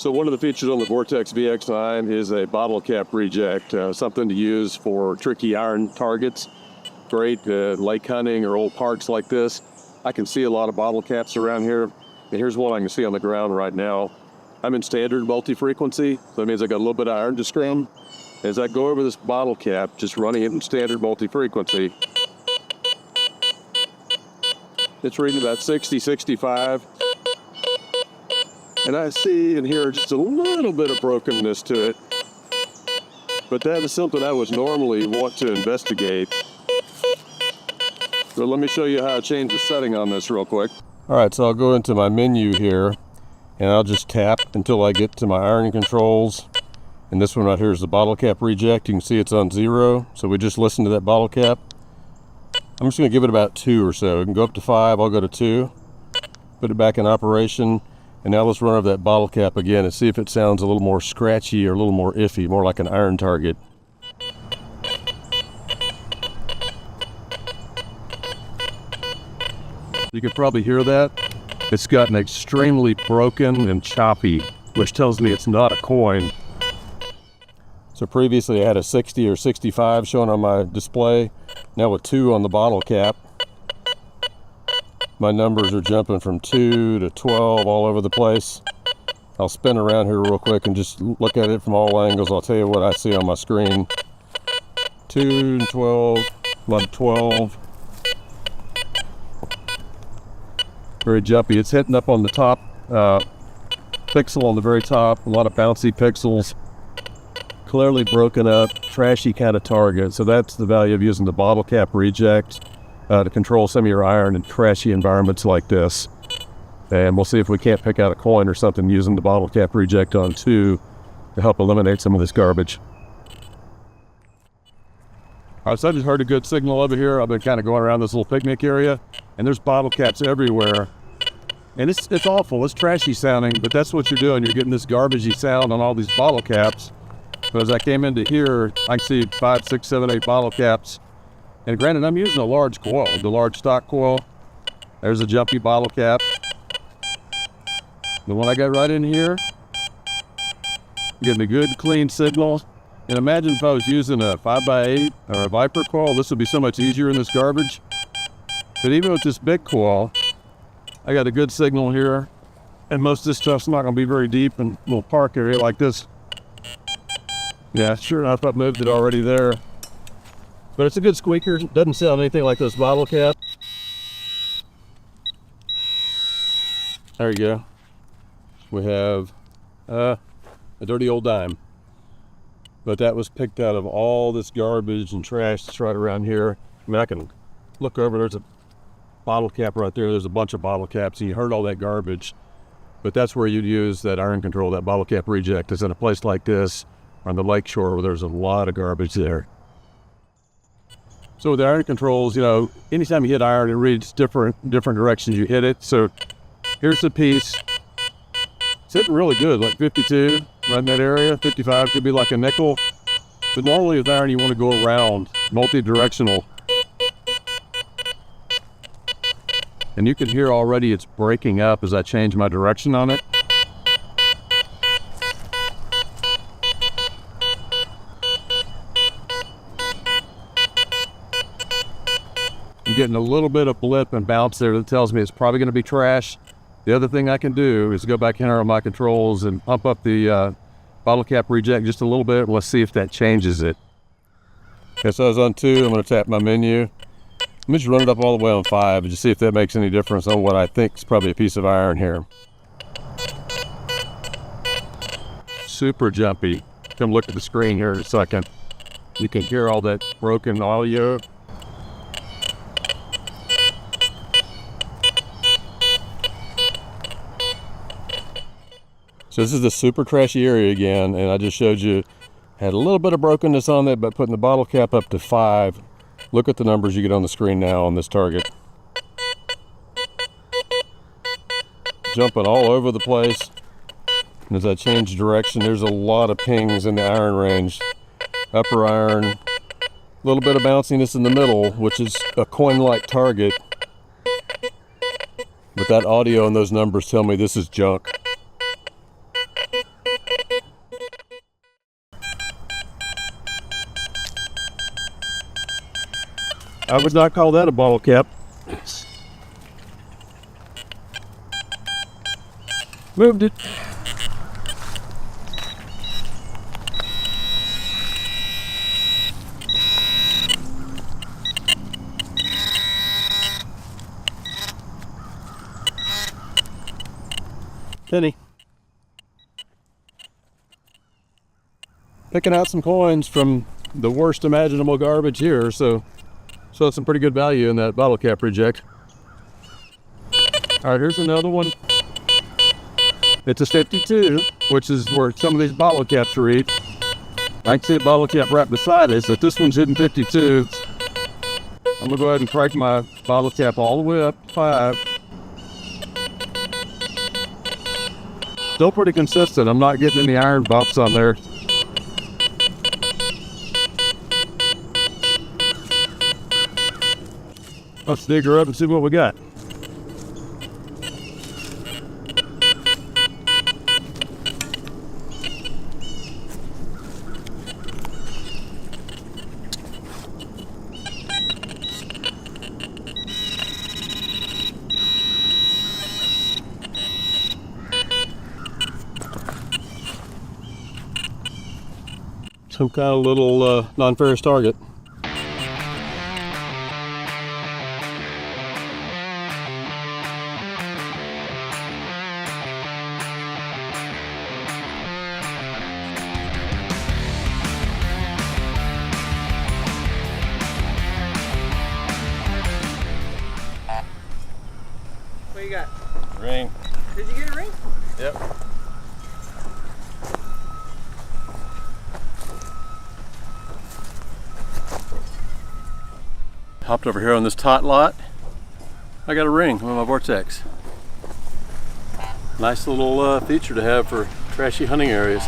So one of the features on the Vortex VX9 is a bottle cap reject, something to use for tricky iron targets. Great lake hunting or old parks like this. I can see a lot of bottle caps around here. And here's one I can see on the ground right now. I'm in standard multi-frequency, so that means I got a little bit of iron to scrim. As I go over this bottle cap, just running it in standard multi-frequency, it's reading about 60, 65. And I see and hear just a little bit of brokenness to it. But that is something I would normally want to investigate. So let me show you how I change the setting on this real quick. All right, so I'll go into my menu here and I'll just tap until I get to my iron controls. And this one right here is the bottle cap reject. You can see it's on 0. So we just listen to that bottle cap. I'm just gonna give it about 2 or so. It can go up to 5, I'll go to 2. Put it back in operation. And now let's run over that bottle cap again and see if it sounds a little more scratchy or a little more iffy, more like an iron target. You can probably hear that. It's gotten extremely broken and choppy, which tells me it's not a coin. So previously I had a 60 or 65 shown on my display. Now with 2 on the bottle cap, my numbers are jumping from 2 to 12 all over the place. I'll spin around here real quick and just look at it from all angles. I'll tell you what I see on my screen. 2 and 12, a lot of 12. Very jumpy. It's hitting up on the top pixel on the very top. A lot of bouncy pixels. Clearly broken up, trashy kind of target. So that's the value of using the bottle cap reject to control some of your iron in trashy environments like this. And we'll see if we can't pick out a coin or something using the bottle cap reject on 2 to help eliminate some of this garbage. All right, so I just heard a good signal over here. I've been kind of going around this little picnic area, and there's bottle caps everywhere. And it's awful, it's trashy sounding, but that's what you're doing. You're getting this garbagey sound on all these bottle caps. But as I came into here, I can see 5, 6, 7, 8 bottle caps. And granted, I'm using a large coil, the large stock coil. There's a jumpy bottle cap. The one I got right in here, getting a good clean signal. And imagine if I was using a 5x8 or a Viper coil, this would be so much easier in this garbage. But even with this big coil, I got a good signal here. And most of this stuff's not gonna be very deep in a little park area like this. Yeah, sure enough, I've moved it already there. But it's a good squeaker. It doesn't sound anything like those bottle caps. There you go. We have a dirty old dime. But that was picked out of all this garbage and trash that's right around here. I mean, I can look over, there's a bottle cap right there. There's a bunch of bottle caps, and you heard all that garbage. But that's where you'd use that iron control, that bottle cap reject, is in a place like this, on the lake shore where there's a lot of garbage there. So with the iron controls, you know, anytime you hit iron, it reads different directions you hit it. So here's the piece. It's hitting really good, like 52, right in that area. 55 could be like a nickel. But normally with iron, you want to go around, multi-directional. And you can hear already it's breaking up as I change my direction on it. I'm getting a little bit of blip and bounce there that tells me it's probably going to be trash. The other thing I can do is go back in here on my controls and pump up the bottle cap reject just a little bit. Let's see if that changes it. Okay, so I was on 2. I'm going to tap my menu. Let me just run it up all the way on 5 and just see if that makes any difference on what I think is probably a piece of iron here. Super jumpy. Come look at the screen here in a second. You can hear all that broken audio. So this is the super trashy area again, and I just showed you, had a little bit of brokenness on it, but putting the bottle cap up to 5, look at the numbers you get on the screen now on this target. Jumping all over the place. And as I change direction, there's a lot of pings in the iron range. Upper iron, a little bit of bounciness in the middle, which is a coin-like target. But that audio and those numbers tell me this is junk. I would not call that a bottle cap. Moved it. Penny. Picking out some coins from the worst imaginable garbage here, so it's some pretty good value in that bottle cap reject. All right, here's another one. It's a 52, which is where some of these bottle caps read. I can see a bottle cap right beside it, but this one's hitting 52. I'm gonna go ahead and crank my bottle cap all the way up to 5. Still pretty consistent. I'm not getting any iron bumps on there. Let's dig her up and see what we got. Some kind of little non-ferrous target. What you got? Ring. Did you get a ring? Yep. Hopped over here on this tot lot. I got a ring with my Vortex. Nice little feature to have for trashy hunting areas.